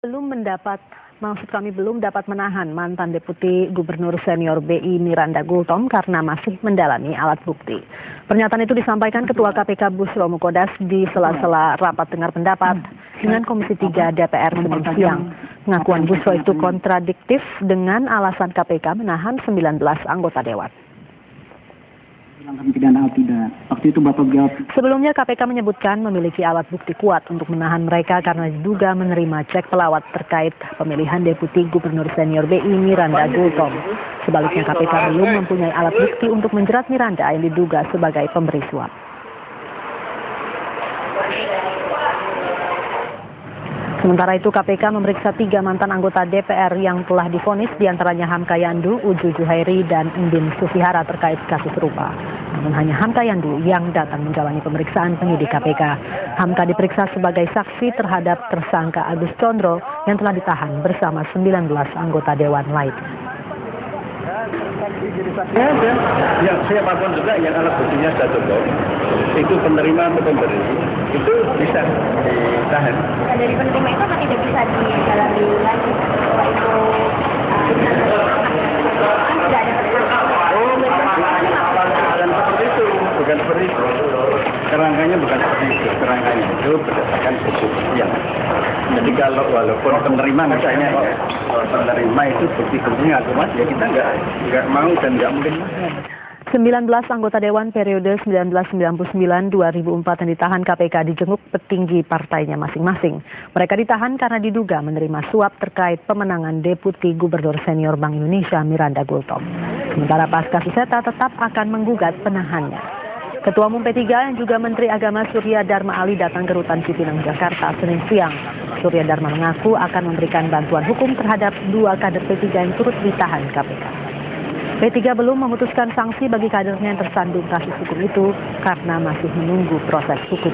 belum dapat menahan mantan Deputi Gubernur Senior BI Miranda Gultom karena masih mendalami alat bukti. Pernyataan itu disampaikan Ketua KPK Bushro Mukodas di sela-sela rapat dengar pendapat dengan Komisi 3 DPR Senin siang. Pengakuan Bushro itu kontradiktif dengan alasan KPK menahan 19 anggota dewan. Pidana atau tidak. Waktu itu Bapak jawab. Sebelumnya KPK menyebutkan memiliki alat bukti kuat untuk menahan mereka karena diduga menerima cek pelawat terkait pemilihan Deputi Gubernur Senior BI Miranda Gultom. Sebaliknya KPK belum mempunyai alat bukti untuk menjerat Miranda yang diduga sebagai pemberi suap. Sementara itu KPK memeriksa 3 mantan anggota DPR yang telah divonis, diantaranya Hamka Yandu, Uju Juhairi, dan Endin Sufihara terkait kasus serupa. Namun hanya Hamka Yandu yang datang menjalani pemeriksaan penyidik KPK. Hamka diperiksa sebagai saksi terhadap tersangka Agus Condro yang telah ditahan bersama 19 anggota dewan lain. Yang saya paham juga yang alat buktinya sudah cukup, itu penerima atau pemberi, itu bisa ditahan. Nah, dari penerima itu apa tidak bisa didalami lagi? Bahwa itu tidak ada tersangka. Bukan seperti itu. Kerangkanya bukan seperti itu. Kerangkanya itu berdasarkan pembuktian. Jadi kalau walaupun penerima misalnya, penerima itu bukti-buktinya akurat, ya kita nggak mau dan nggak mungkin. 19 anggota Dewan periode 1999-2004 yang ditahan KPK dijenguk petinggi partainya masing-masing. Mereka ditahan karena diduga menerima suap terkait pemenangan Deputi Gubernur Senior Bank Indonesia Miranda Gultom. Sementara pasca sengketa tetap akan menggugat penahannya. Ketua Umum P3 yang juga Menteri Agama Surya Dharma Ali datang ke Rutan Cipinang, Jakarta Senin siang. Surya Dharma mengaku akan memberikan bantuan hukum terhadap 2 kader P3 yang turut ditahan KPK. P3 belum memutuskan sanksi bagi kadernya yang tersandung kasus hukum itu karena masih menunggu proses hukum.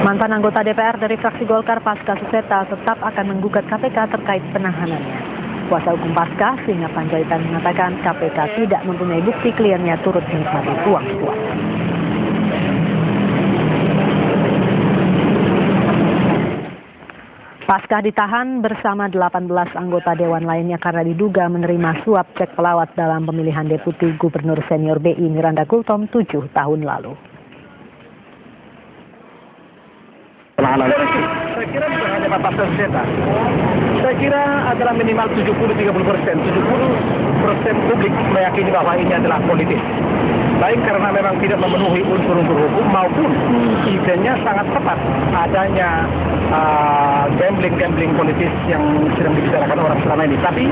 Mantan anggota DPR dari fraksi Golkar pasca sengketa tetap akan menggugat KPK terkait penahanannya. Kuasa hukum pasca Singa Panjaitan mengatakan KPK tidak mempunyai bukti kliennya turut menikmati uang suap. Pasca ditahan bersama 18 anggota dewan lainnya karena diduga menerima suap cek pelawat dalam pemilihan Deputi Gubernur Senior BI Miranda Gultom 7 tahun lalu. Saya kira bukan hanya batas sengketa. Saya kira adalah minimal 70-30%. 70% publik meyakini bahwa ini adalah politik. Baik karena memang tidak memenuhi unsur-unsur hukum maupun idenya sangat tepat adanya gambling politis yang sedang dibicarakan orang selama ini. Tapi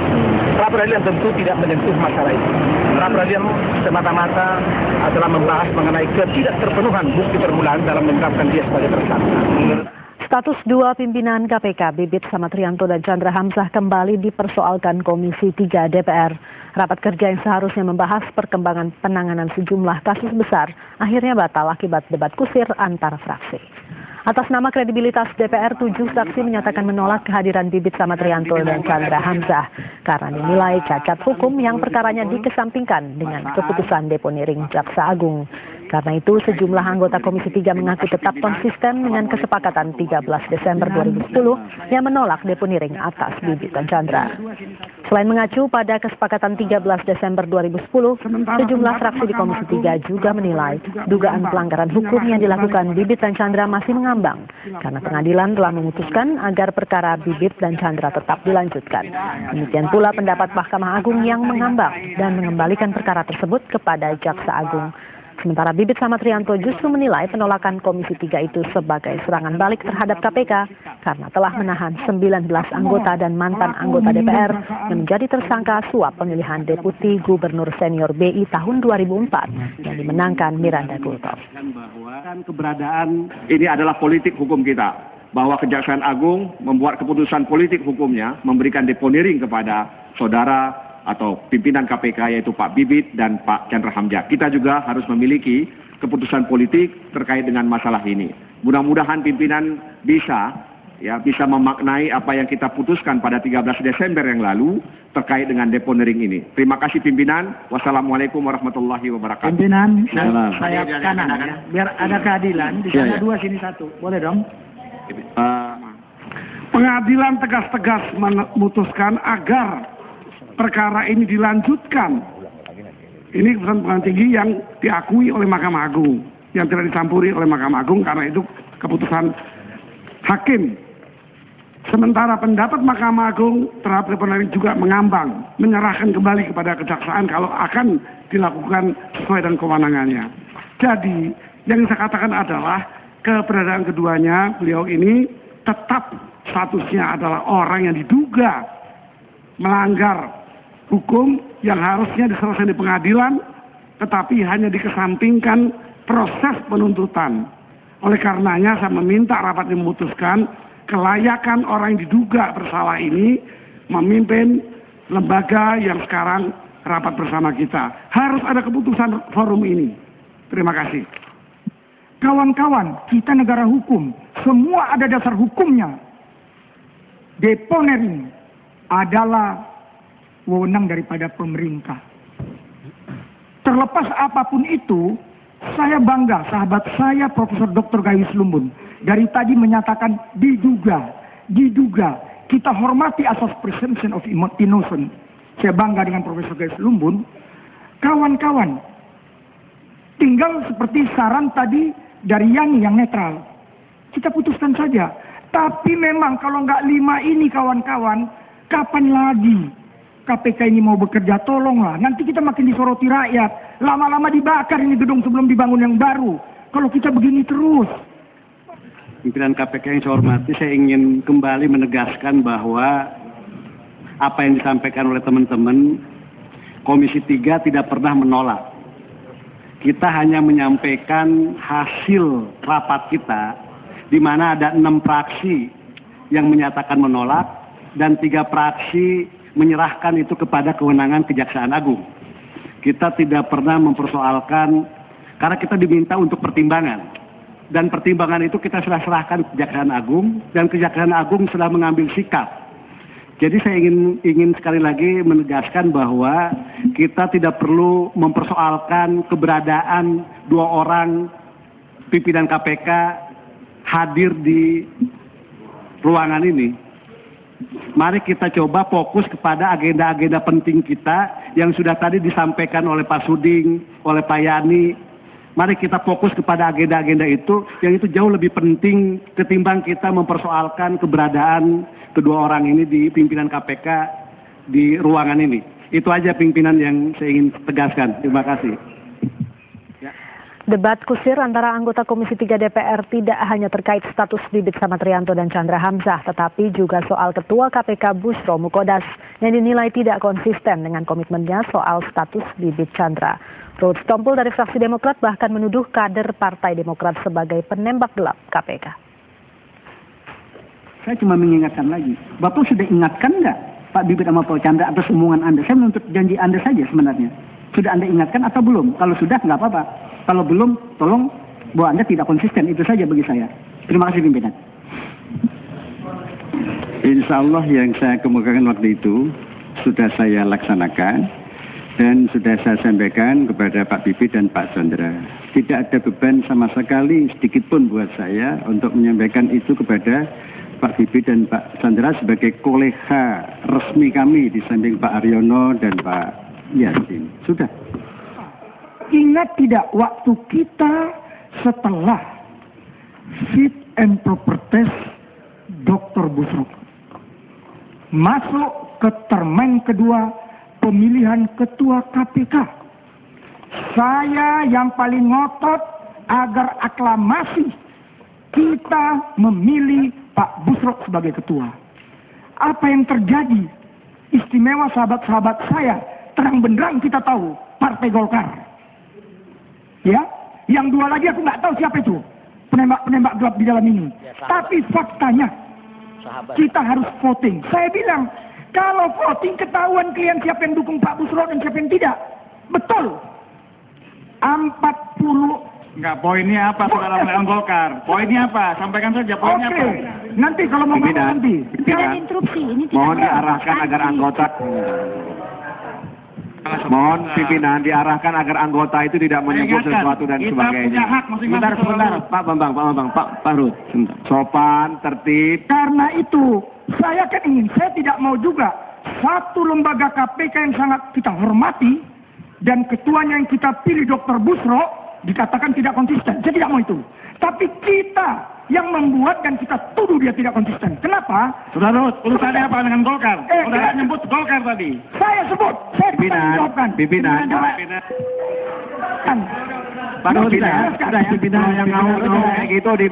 pra-peradilan tentu tidak menyentuh masalah itu. Pra-peradilan semata-mata adalah membahas mengenai ketidakterpenuhan bukti permulaan dalam menetapkan dia sebagai tersangka. Status 2 pimpinan KPK Bibit Samatrianto dan Chandra Hamzah kembali dipersoalkan Komisi 3 DPR. Rapat kerja yang seharusnya membahas perkembangan penanganan sejumlah kasus besar akhirnya batal akibat debat kusir antar fraksi. Atas nama kredibilitas DPR, 7 saksi menyatakan menolak kehadiran Bibit Samatrianto dan Chandra Hamzah karena dinilai cacat hukum yang perkaranya dikesampingkan dengan keputusan deponiring Jaksa Agung. Karena itu, sejumlah anggota Komisi 3 mengaku tetap konsisten dengan kesepakatan 13 Desember 2010 yang menolak deponiring atas Bibit dan Chandra. Selain mengacu pada kesepakatan 13 Desember 2010, sejumlah fraksi di Komisi 3 juga menilai dugaan pelanggaran hukum yang dilakukan Bibit dan Chandra masih mengambang karena pengadilan telah memutuskan agar perkara Bibit dan Chandra tetap dilanjutkan. Demikian pula pendapat Mahkamah Agung yang mengambang dan mengembalikan perkara tersebut kepada Jaksa Agung. Sementara Bibit Samatrianto justru menilai penolakan Komisi 3 itu sebagai serangan balik terhadap KPK karena telah menahan 19 anggota dan mantan anggota DPR yang menjadi tersangka suap pemilihan Deputi Gubernur Senior BI tahun 2004 yang dimenangkan Miranda Gultom. Keberadaan ini adalah politik hukum kita, bahwa Kejaksaan Agung membuat keputusan politik hukumnya memberikan deponiring kepada saudara atau pimpinan KPK yaitu Pak Bibit dan Pak Chandra Hamzah. Kita juga harus memiliki keputusan politik terkait dengan masalah ini. Mudah-mudahan pimpinan bisa ya bisa memaknai apa yang kita putuskan pada 13 Desember yang lalu terkait dengan deponering ini. Terima kasih pimpinan. Wassalamualaikum warahmatullahi wabarakatuh. Pimpinan, Salam. sayap kanan ya. Biar ada keadilan. Di sana dua, sini satu. Boleh dong? Pengadilan tegas-tegas memutuskan agar perkara ini dilanjutkan. Ini keputusan pengadilan tinggi yang diakui oleh Mahkamah Agung, yang tidak dicampuri oleh Mahkamah Agung karena itu keputusan hakim. Sementara pendapat Mahkamah Agung terhadap deponering juga mengambang, menyerahkan kembali kepada kejaksaan kalau akan dilakukan sesuai dengan kewenangannya. Jadi yang saya katakan adalah keberadaan keduanya, beliau ini tetap statusnya adalah orang yang diduga melanggar hukum yang harusnya diselesaikan di pengadilan, tetapi hanya dikesampingkan proses penuntutan. Oleh karenanya saya meminta rapat memutuskan kelayakan orang yang diduga bersalah ini memimpin lembaga yang sekarang rapat bersama kita. Harus ada keputusan forum ini. Terima kasih. Kawan-kawan, kita negara hukum, semua ada dasar hukumnya. Deponering adalah wewenang daripada pemerintah. Terlepas apapun itu, saya bangga sahabat saya Profesor Dr. Gayus Lumbun dari tadi menyatakan diduga. Kita hormati asas presumption of innocence. Saya bangga dengan Profesor Gayus Lumbun. Kawan-kawan, tinggal seperti saran tadi dari yang netral. Kita putuskan saja. Tapi memang kalau nggak 5 ini kawan-kawan, kapan lagi KPK ini mau bekerja? Tolonglah, nanti kita makin disoroti rakyat. Lama-lama dibakar ini gedung sebelum dibangun yang baru. Kalau kita begini terus. Pimpinan KPK yang saya hormati, saya ingin kembali menegaskan bahwa apa yang disampaikan oleh teman-teman, Komisi 3 tidak pernah menolak. Kita hanya menyampaikan hasil rapat kita, di mana ada 6 fraksi yang menyatakan menolak dan 3 fraksi menyerahkan itu kepada kewenangan Kejaksaan Agung. Kita tidak pernah mempersoalkan karena kita diminta untuk pertimbangan dan pertimbangan itu kita sudah serahkan ke Kejaksaan Agung dan Kejaksaan Agung sudah mengambil sikap. Jadi saya ingin sekali lagi menegaskan bahwa kita tidak perlu mempersoalkan keberadaan 2 orang pimpinan KPK hadir di ruangan ini. Mari kita coba fokus kepada agenda-agenda penting kita yang sudah tadi disampaikan oleh Pak Suding, oleh Pak Yani. Mari kita fokus kepada agenda-agenda itu, yang itu jauh lebih penting ketimbang kita mempersoalkan keberadaan kedua orang ini di pimpinan KPK di ruangan ini. Itu aja pimpinan yang saya ingin tegaskan. Terima kasih. Debat kusir antara anggota Komisi 3 DPR tidak hanya terkait status Bibit Samatrianto dan Chandra Hamzah, tetapi juga soal Ketua KPK Bushro Mukodas yang dinilai tidak konsisten dengan komitmennya soal status Bibit Chandra. Ruhut Sitompul dari fraksi Demokrat bahkan menuduh kader Partai Demokrat sebagai penembak gelap KPK. Saya cuma mengingatkan lagi. Bapak sudah ingatkan nggak Pak Bibit sama Pak Chandra atas omongan Anda? Saya menuntut janji Anda saja sebenarnya. Sudah Anda ingatkan atau belum? Kalau sudah nggak apa-apa. Kalau belum, tolong bahwa Anda tidak konsisten. Itu saja bagi saya. Terima kasih pimpinan. Insya Allah yang saya kemukakan waktu itu sudah saya laksanakan dan sudah saya sampaikan kepada Pak Bibit dan Pak Chandra. Tidak ada beban sama sekali sedikit pun buat saya untuk menyampaikan itu kepada Pak Bibit dan Pak Chandra sebagai kolega resmi kami di samping Pak Aryono dan Pak Yasin. Sudah. Ingat tidak waktu kita setelah fit and proper test Dr. Bushro masuk ke termen kedua pemilihan ketua KPK. Saya yang paling ngotot agar aklamasi kita memilih Pak Bushro sebagai ketua. Apa yang terjadi? Istimewa sahabat-sahabat saya, terang benderang kita tahu Partai Golkar. Ya, yang 2 lagi aku nggak tahu siapa itu penembak gelap di dalam ini. Tapi faktanya kita harus voting. Saya bilang kalau voting ketahuan kalian siapa yang dukung Pak Bushro dan siapa yang tidak. Betul. 45 Enggak, poinnya apa saudara melawan Golkar? Poinnya apa? Sampaikan saja poinnya Oke, apa. nanti kalau mau ngomong nanti. Jangan interupsi, ini tidak Mohon ada diarahkan agar substansi. anggota mohon pimpinan diarahkan agar anggota itu tidak menyebut Ingatkan, sesuatu dan kita sebagainya. punya hak masing-masing. Sebentar, Pak Bambang, Pak Ruhut, sebentar. Sopan, tertib. Karena itu, saya kan ingin, saya tidak mau juga satu lembaga KPK yang sangat kita hormati dan ketuanya yang kita pilih Dr. Busro dikatakan tidak konsisten. Saya tidak mau itu. Tapi kita yang membuat dan kita tuduh dia tidak konsisten. Kenapa? Saudara Ruhut, urusannya apa dengan Golkar? Saudara kita- nyebut Golkar tadi. Saya sebut, saya bertanggung Pimpinan. Pak Ruhut, Pimpinan. sudah ya. Pimpinan yang ngawur-ngawur kayak gitu Kami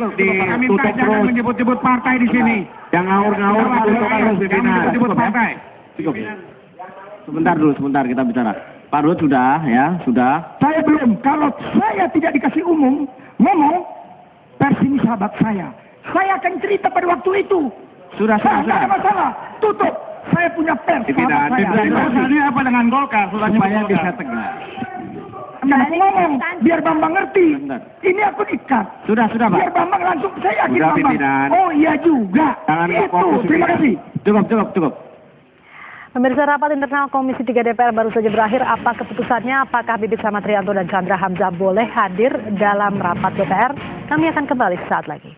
minta ditutup jangan terus. menyebut-nyebut partai di sini. Yang ngawur-ngawur ditutup terus Jangan pimpinan. menyebut partai. Cukup. Sebentar, kita bicara. Pak Ruhut sudah, ya, sudah. Saya belum. Kalau saya tidak dikasih umum, ngomong, pers ini sahabat saya. Saya akan cerita pada waktu itu. Sudah. Tidak ada masalah. Tutup. Saya punya pers, Pimpinan, sahabat saya. Jadi urusannya apa dengan Golkar? Saudara nyebut Supaya Golkar. bisa tegas. Jangan aku ngomong, biar Bambang ngerti. Bentar. Ini aku ikat. Sudah, Pak. Biar Bambang langsung, saya yakin Sudah, Bambang. pimpinan. Oh iya juga. Jangan Itu, fokus, terima pimpinan. kasih. Cukup. Pemirsa, rapat internal Komisi 3 DPR baru saja berakhir. Apa keputusannya? Apakah Bibit Samatrianto dan Chandra Hamzah boleh hadir dalam rapat DPR? Kami akan kembali sesaat lagi.